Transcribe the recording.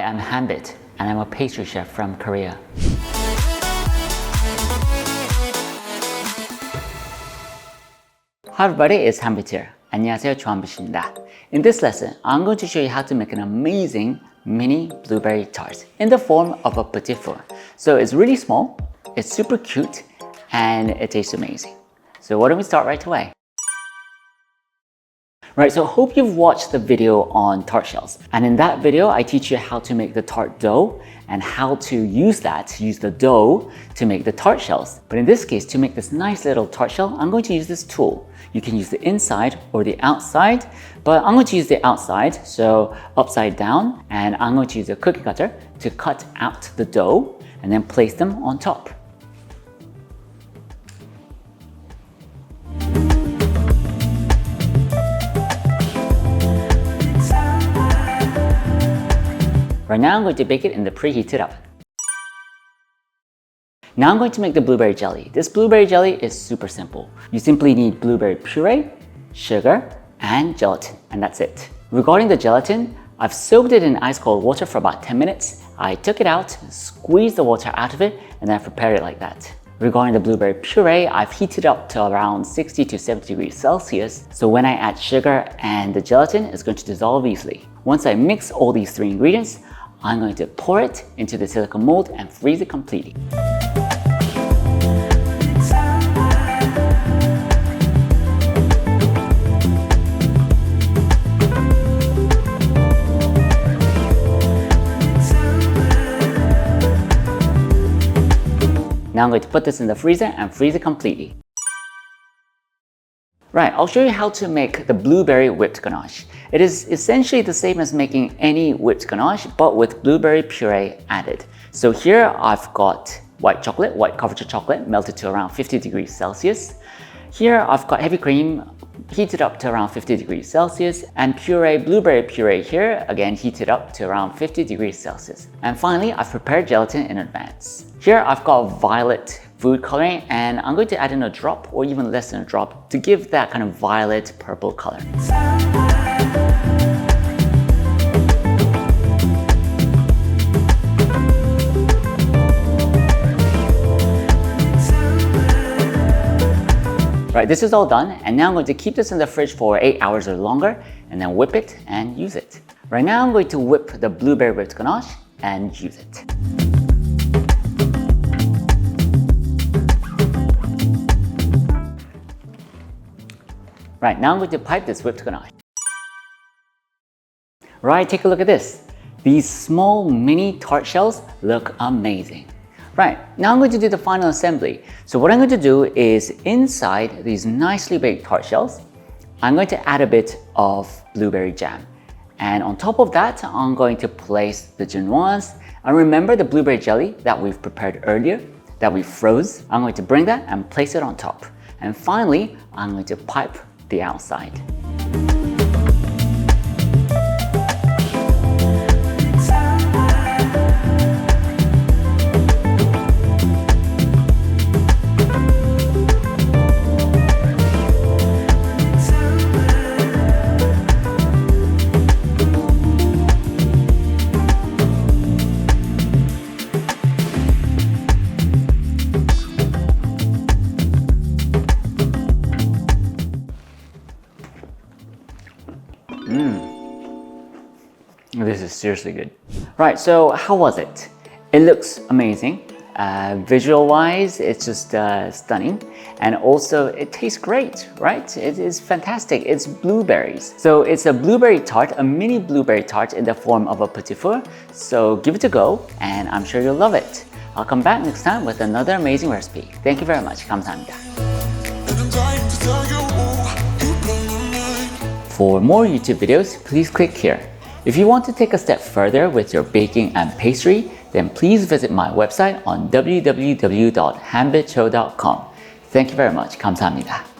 I'm Hanbit, and I'm a pastry chef from Korea. Hi everybody, it's Hanbit here. 안녕하세요, 조한빛입니다. In this lesson, I'm going to show you how to make an amazing mini blueberry tart in the form of a petit four. So it's really small, it's super cute, and it tastes amazing. So why don't we start right away? Right, so I hope you've watched the video on tart shells. And in that video, I teach you how to make the tart dough and how to use the dough to make the tart shells. But in this case, to make this nice little tart shell, I'm going to use this tool. You can use the inside or the outside, but I'm going to use the outside, so upside down, and I'm going to use a cookie cutter to cut out the dough and then place them on top. Right now I'm going to bake it in the preheated oven. Now I'm going to make the blueberry jelly. This blueberry jelly is super simple. You simply need blueberry puree, sugar, and gelatin, and that's it. Regarding the gelatin, I've soaked it in ice cold water for about 10 minutes. I took it out, squeezed the water out of it, and then I prepared it like that. Regarding the blueberry puree, I've heated up to around 60 to 70 degrees Celsius, so when I add sugar and the gelatin, it's going to dissolve easily. Once I mix all these three ingredients, I'm going to pour it into the silicone mold and freeze it completely. Now I'm going to put this in the freezer and freeze it completely. Right, I'll show you how to make the blueberry whipped ganache. It is essentially the same as making any whipped ganache, but with blueberry puree added. So here I've got white Couverture chocolate, melted to around 50 degrees Celsius. Here I've got heavy cream, heated up to around 50 degrees Celsius, and blueberry puree here, again heated up to around 50 degrees Celsius. And finally, I've prepared gelatin in advance. Here I've got violet food coloring, and I'm going to add in a drop or even less than a drop to give that kind of violet purple color. Right, this is all done, and now I'm going to keep this in the fridge for 8 hours or longer and then whip it and use it. Right now I'm going to whip the blueberry whipped ganache and use it. Right, now I'm going to pipe this whipped ganache. Right, take a look at this. These small mini tart shells look amazing. Right, now I'm going to do the final assembly. So what I'm going to do is inside these nicely baked tart shells, I'm going to add a bit of blueberry jam. And on top of that, I'm going to place the Genoise. And remember the blueberry jelly that we've prepared earlier, that we froze? I'm going to bring that and place it on top. And finally, I'm going to pipe the outside. This is seriously good. Right, so how was it? It looks amazing. Visual-wise, it's just stunning. And also, it tastes great, right? It is fantastic. It's blueberries. So it's a blueberry tart, a mini blueberry tart in the form of a petit four. So give it a go, and I'm sure you'll love it. I'll come back next time with another amazing recipe. Thank you very much. 감사합니다. For more YouTube videos, please click here. If you want to take a step further with your baking and pastry, then please visit my website on www.hanbitcho.com. Thank you very much. 감사합니다.